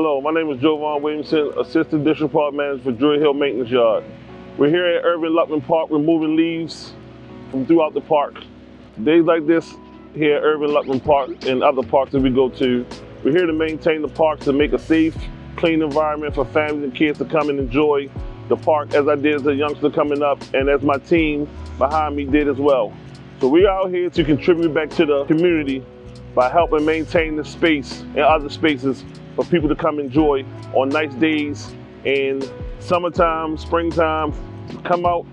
Hello, my name is Jovon Williamson, Assistant District Park Manager for Druid Hill Maintenance Yard. We're here at Irvin Luckman Park removing leaves from throughout the park. Days like this here at Irvin Luckman Park and other parks that we go to, we're here to maintain the parks to make a safe, clean environment for families and kids to come and enjoy the park as I did as a youngster coming up and as my team behind me did as well. So we're out here to contribute back to the community by helping maintain the space and other spaces for people to come enjoy on nice days in summertime, springtime, come out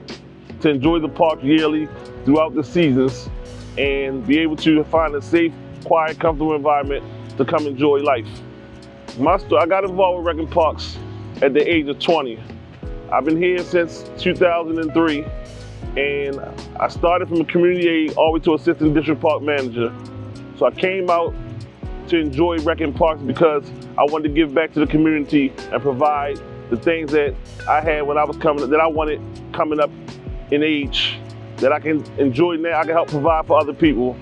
to enjoy the park yearly throughout the seasons and be able to find a safe, quiet, comfortable environment to come enjoy life. I got involved with wrecking parks at the age of 20. I've been here since 2003 and I started from a community aide all the way to assistant district park manager. So I came out to enjoy wrecking parks because I wanted to give back to the community and provide the things that I had when I was that I wanted coming up in age, that I can enjoy now, I can help provide for other people.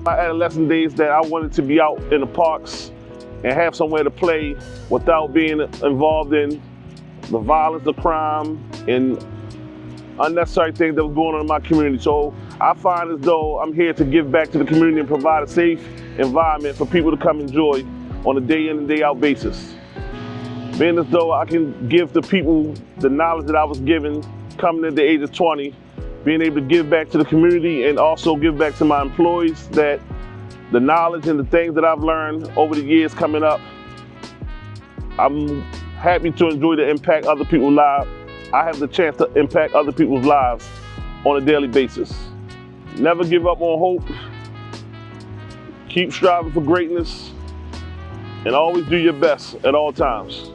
My adolescent days that I wanted to be out in the parks and have somewhere to play without being involved in the violence, the crime, and unnecessary things that was going on in my community. So I find as though I'm here to give back to the community and provide a safe environment for people to come enjoy on a day in and day out basis. Being as though I can give the people the knowledge that I was given coming at the age of 20, being able to give back to the community and also give back to my employees that the knowledge and the things that I've learned over the years coming up, I'm happy to enjoy the impact other people's lives. I have the chance to impact other people's lives on a daily basis. Never give up on hope. Keep striving for greatness and always do your best at all times.